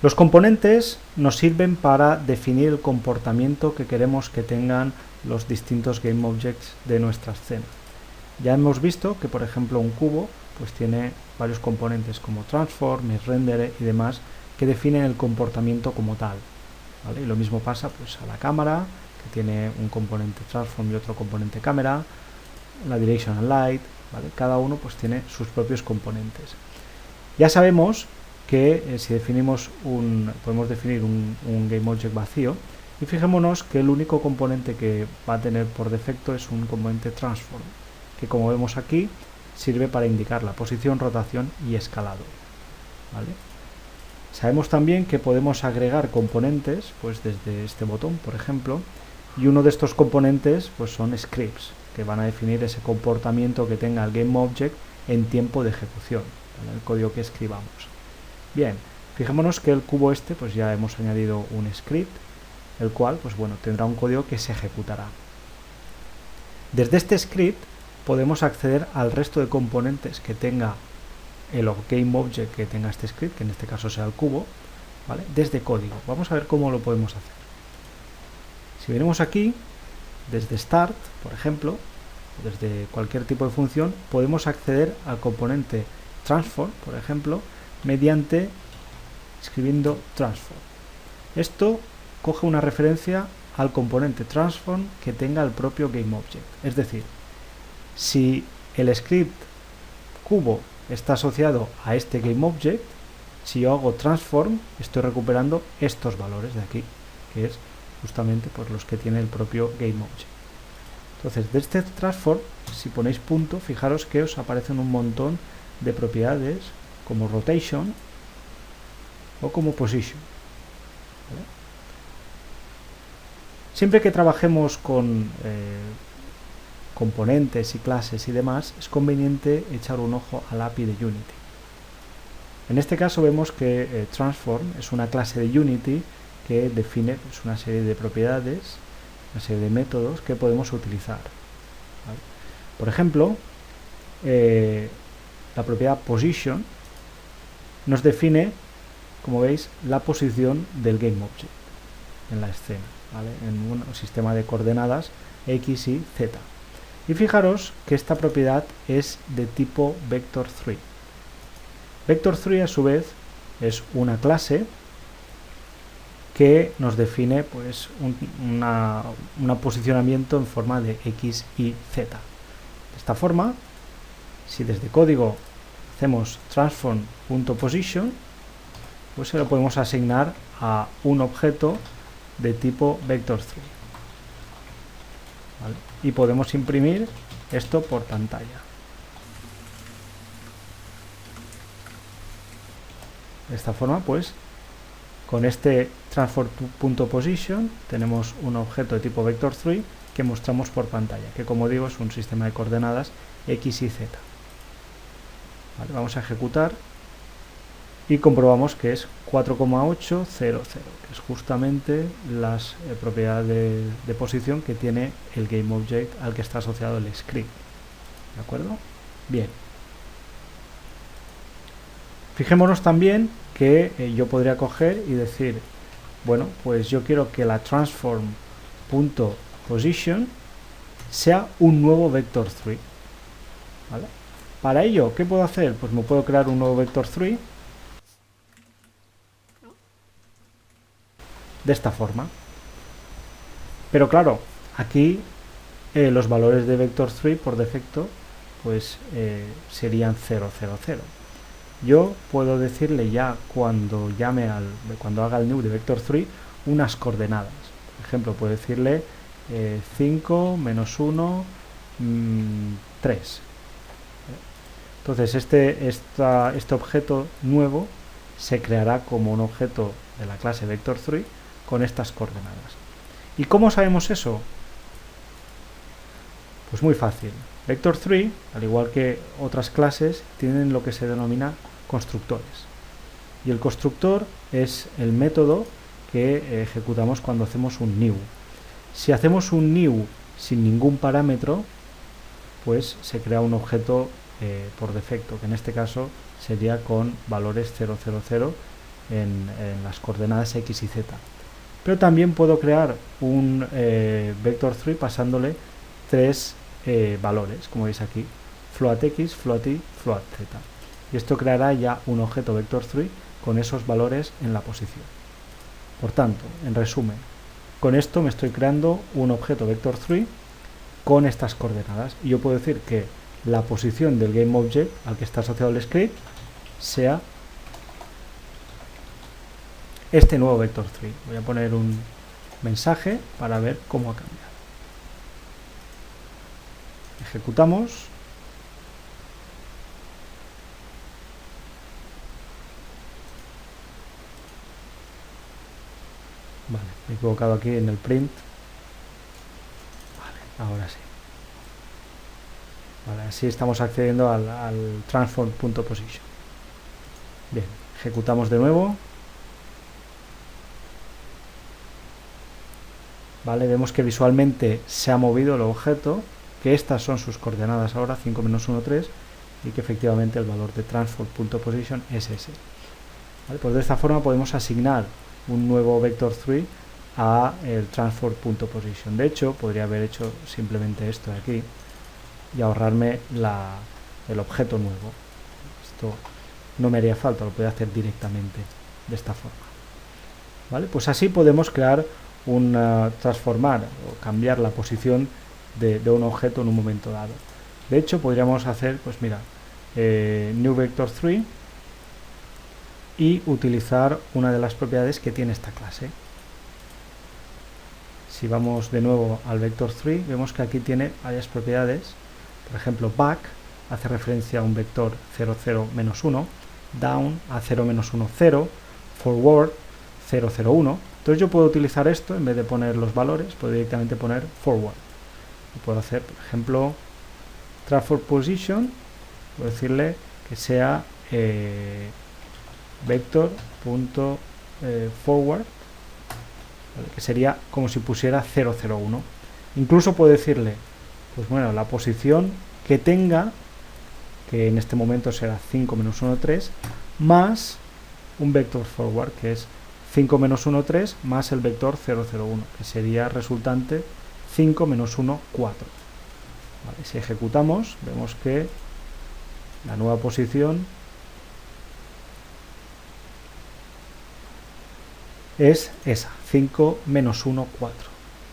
Los componentes nos sirven para definir el comportamiento que queremos que tengan los distintos GameObjects de nuestra escena. Ya hemos visto que, por ejemplo, un cubo pues tiene varios componentes como transform, render y demás que definen el comportamiento como tal, ¿vale? Y lo mismo pasa pues a la cámara, que tiene un componente transform y otro componente cámara, la directional light, ¿vale? Cada uno pues tiene sus propios componentes. Ya sabemos que si podemos definir un GameObject vacío, y fijémonos que el único componente que va a tener por defecto es un componente transform, que como vemos aquí sirve para indicar la posición, rotación y escalado, ¿vale? Sabemos también que podemos agregar componentes pues desde este botón, por ejemplo, y uno de estos componentes pues son scripts, que van a definir ese comportamiento que tenga el GameObject en tiempo de ejecución, ¿vale? El código que escribamos. Bien, fijémonos que el cubo pues ya hemos añadido un script, el cual pues bueno, tendrá un código que se ejecutará. Desde este script podemos acceder al resto de componentes que tenga el GameObject que tenga este script, que en este caso sea el cubo, ¿vale? Desde código. Vamos a ver cómo lo podemos hacer. Si venimos aquí, desde Start, por ejemplo, desde cualquier tipo de función, podemos acceder al componente Transform, por ejemplo, mediante escribiendo Transform. Esto coge una referencia al componente Transform que tenga el propio GameObject. Es decir, si el script cubo está asociado a este GameObject, si yo hago Transform, estoy recuperando estos valores de aquí, que es justamente por los que tiene el propio GameObject. Entonces, de este Transform, si ponéis punto, fijaros que os aparecen un montón de propiedades como Rotation o como Position, ¿vale? Siempre que trabajemos con componentes y clases y demás, es conveniente echar un ojo al API de Unity. En este caso vemos que Transform es una clase de Unity que define pues, una serie de propiedades, una serie de métodos que podemos utilizar, ¿vale? Por ejemplo, la propiedad Position nos define, como veis, la posición del GameObject en la escena, ¿vale? En un sistema de coordenadas X y Z. Y fijaros que esta propiedad es de tipo Vector3. Vector3 a su vez es una clase que nos define pues, un posicionamiento en forma de X y Z. De esta forma, si desde código hacemos transform.position, pues se lo podemos asignar a un objeto de tipo Vector3, ¿vale? Y podemos imprimir esto por pantalla. De esta forma, pues, con este transform.position tenemos un objeto de tipo Vector3 que mostramos por pantalla, que como digo es un sistema de coordenadas X y Z. Vale, vamos a ejecutar y comprobamos que es 4,800, que es justamente las propiedades de posición que tiene el GameObject al que está asociado el script. ¿De acuerdo? Bien. Fijémonos también que yo podría coger y decir, bueno, pues yo quiero que la transform.position sea un nuevo Vector3, ¿vale? Para ello, ¿qué puedo hacer? Pues me puedo crear un nuevo Vector3 de esta forma. Pero claro, aquí los valores de Vector3 por defecto pues serían 0, 0, 0. Yo puedo decirle ya cuando haga el new de Vector3 unas coordenadas. Por ejemplo, puedo decirle 5, menos 1, 3. Entonces este objeto nuevo se creará como un objeto de la clase Vector3 con estas coordenadas. ¿Y cómo sabemos eso? Pues muy fácil. Vector3, al igual que otras clases, tienen lo que se denomina constructores. Y el constructor es el método que ejecutamos cuando hacemos un new. Si hacemos un new sin ningún parámetro, pues se crea un objeto por defecto, que en este caso sería con valores 000 en las coordenadas x y z. Pero también puedo crear un vector 3 pasándole tres valores, como veis aquí, float x, float y float z. Y esto creará ya un objeto vector 3 con esos valores en la posición. Por tanto, en resumen, con esto me estoy creando un objeto vector 3 con estas coordenadas. Y yo puedo decir que la posición del GameObject al que está asociado el script sea este nuevo vector 3. Voy a poner un mensaje para ver cómo ha cambiado. Ejecutamos. Vale, me he equivocado aquí en el print. Vale, ahora sí. Vale, así estamos accediendo al transform.position. Bien, ejecutamos de nuevo. Vale, vemos que visualmente se ha movido el objeto, que estas son sus coordenadas ahora, 5, menos 1, 3, y que efectivamente el valor de transform.position es ese. Vale, pues de esta forma podemos asignar un nuevo vector 3 a el transform.position. De hecho, podría haber hecho simplemente esto de aquí y ahorrarme el objeto nuevo. Esto no me haría falta, lo puedo hacer directamente de esta forma. ¿Vale? Pues así podemos crear transformar o cambiar la posición de un objeto en un momento dado. De hecho, podríamos hacer, pues mira, new vector 3 y utilizar una de las propiedades que tiene esta clase. Si vamos de nuevo al vector 3, vemos que aquí tiene varias propiedades. Por ejemplo, back hace referencia a un vector 0, 0, menos 1, down a 0, menos 1, 0, forward 0, 0, 1. Entonces yo puedo utilizar esto, en vez de poner los valores, puedo directamente poner forward. Y puedo hacer, por ejemplo, transform position, puedo decirle que sea vector.forward, ¿vale? Que sería como si pusiera 0, 0, 1. Incluso puedo decirle, pues bueno, la posición que tenga, que en este momento será 5, menos 1, 3, más un vector forward, que es 5 menos 1, 3, más el vector 0, 0, 1, que sería resultante 5 menos 1, 4. Vale, si ejecutamos, vemos que la nueva posición es esa, 5 menos 1, 4.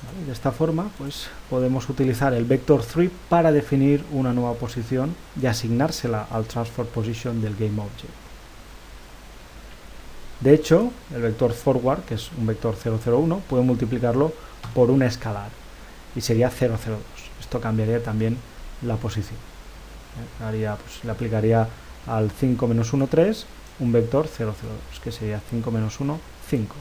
¿Vale? De esta forma, pues podemos utilizar el vector 3 para definir una nueva posición y asignársela al transform position del GameObject. De hecho, el vector forward, que es un vector 0, 0, 1, puedo multiplicarlo por un escalar y sería 0, 0, 2. Esto cambiaría también la posición. Le aplicaría al 5 menos 1, 3 un vector 0, 0, 2, que sería 5 menos 1, 5.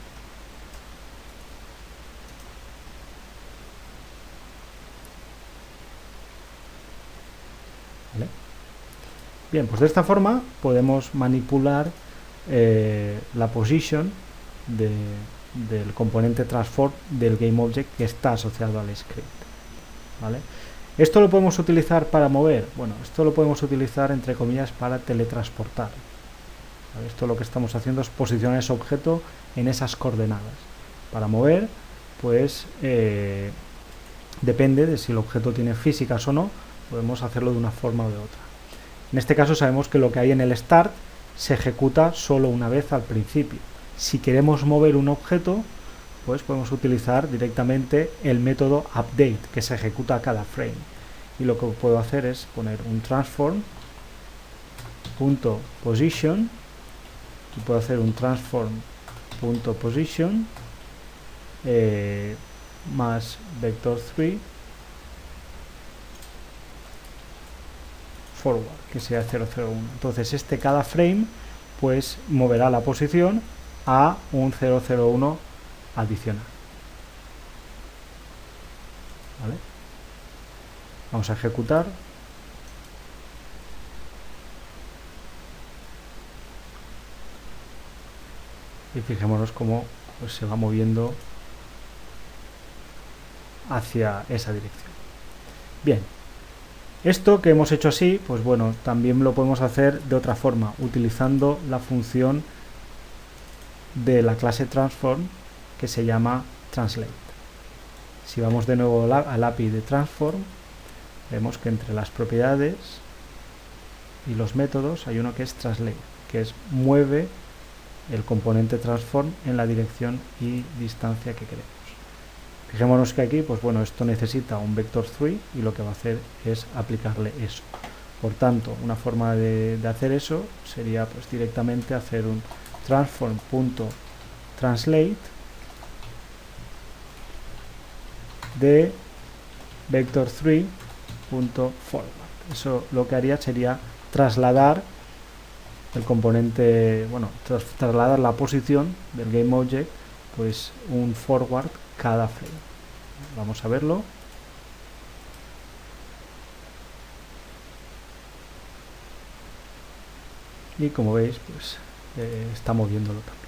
¿Vale? Bien, pues de esta forma podemos manipular la position del componente transform del GameObject que está asociado al script. ¿Vale? ¿Esto lo podemos utilizar para mover? Bueno, esto lo podemos utilizar entre comillas para teletransportar. ¿Vale? Esto lo que estamos haciendo es posicionar ese objeto en esas coordenadas. Para mover, pues depende de si el objeto tiene físicas o no, podemos hacerlo de una forma o de otra. En este caso sabemos que lo que hay en el start se ejecuta solo una vez al principio. Si queremos mover un objeto, pues podemos utilizar directamente el método update, que se ejecuta a cada frame. Y lo que puedo hacer es poner un transform.position y puedo hacer un transform.position más vector 3 forward, que sea 0, 0, 1. Entonces cada frame pues moverá la posición a un 0, 0, 1 adicional. ¿Vale? Vamos a ejecutar. Y fijémonos cómo pues, se va moviendo hacia esa dirección. Bien. Esto que hemos hecho así, pues bueno, también lo podemos hacer de otra forma, utilizando la función de la clase transform que se llama translate. Si vamos de nuevo al API de transform, vemos que entre las propiedades y los métodos hay uno que es translate, que es mueve el componente transform en la dirección y distancia que queremos. Fijémonos que aquí, pues bueno, esto necesita un vector3 y lo que va a hacer es aplicarle eso. Por tanto, una forma de hacer eso sería pues directamente hacer un transform.translate de vector3.forward. Eso lo que haría sería trasladar el componente, bueno, trasladar la posición del GameObject, pues un forward cada frame. Vamos a verlo. Y como veis, pues está moviéndolo también.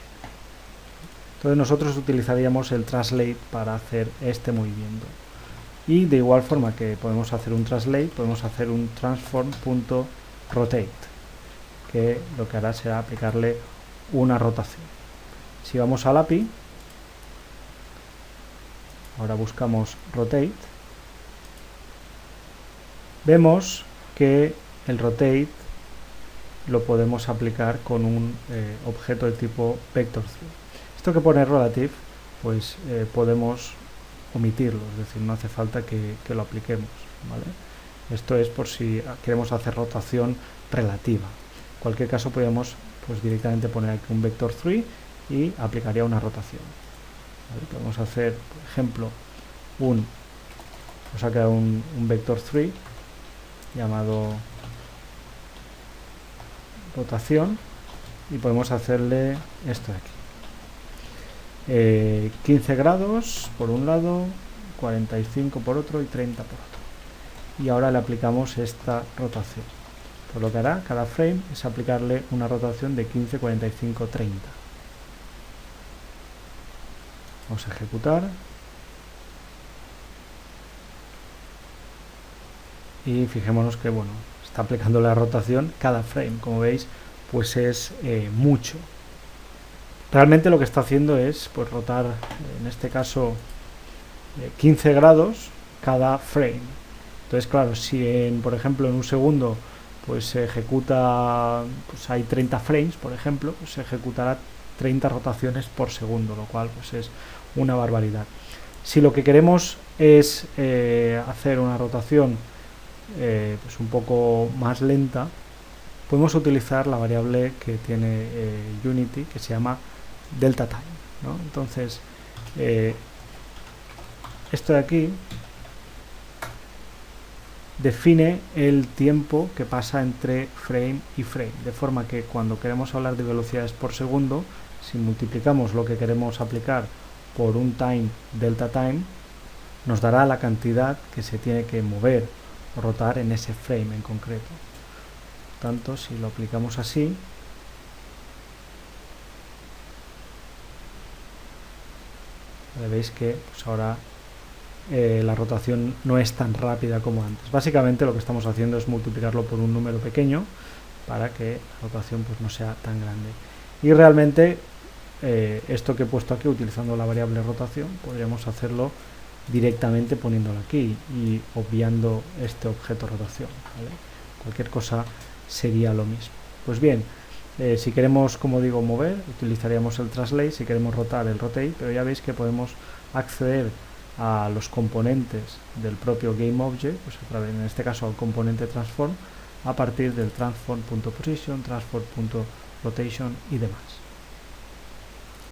Entonces nosotros utilizaríamos el translate para hacer este movimiento. Y de igual forma que podemos hacer un translate, podemos hacer un transform.rotate, que lo que hará será aplicarle una rotación. Si vamos al API, ahora buscamos rotate, vemos que el rotate lo podemos aplicar con un objeto de tipo vector3. Esto que pone relative, pues podemos omitirlo, es decir, no hace falta que lo apliquemos, ¿vale? Esto es por si queremos hacer rotación relativa. En cualquier caso podemos pues directamente poner aquí un vector3 y aplicaría una rotación, ¿vale? Podemos hacer, por ejemplo, nos ha quedado un vector3 llamado rotación y podemos hacerle esto de aquí. 15 grados por un lado, 45 por otro y 30 por otro. Y ahora le aplicamos esta rotación. Pues lo que hará cada frame es aplicarle una rotación de 15, 45, 30. Vamos a ejecutar. Y fijémonos que bueno, está aplicando la rotación cada frame. Como veis, pues es mucho. Realmente lo que está haciendo es pues rotar, en este caso, 15 grados cada frame. Entonces, claro, si por ejemplo en un segundo pues se ejecuta, pues hay 30 frames, por ejemplo, pues se ejecutará 30 rotaciones por segundo, lo cual pues es una barbaridad. Si lo que queremos es hacer una rotación pues un poco más lenta, podemos utilizar la variable que tiene Unity, que se llama delta time, ¿no? Entonces esto de aquí define el tiempo que pasa entre frame y frame, de forma que cuando queremos hablar de velocidades por segundo, si multiplicamos lo que queremos aplicar por un time delta time, nos dará la cantidad que se tiene que mover o rotar en ese frame en concreto. Por tanto, si lo aplicamos así, veis que pues ahora la rotación no es tan rápida como antes. Básicamente lo que estamos haciendo es multiplicarlo por un número pequeño para que la rotación pues no sea tan grande. Y realmente esto que he puesto aquí utilizando la variable rotación podríamos hacerlo directamente poniéndolo aquí y obviando este objeto rotación, ¿vale? Cualquier cosa sería lo mismo. Pues bien, si queremos, como digo, mover, utilizaríamos el translate. Si queremos rotar, el rotate, pero ya veis que podemos acceder a los componentes del propio GameObject, pues a través, en este caso al componente transform, a partir del transform.position, transform.rotation y demás.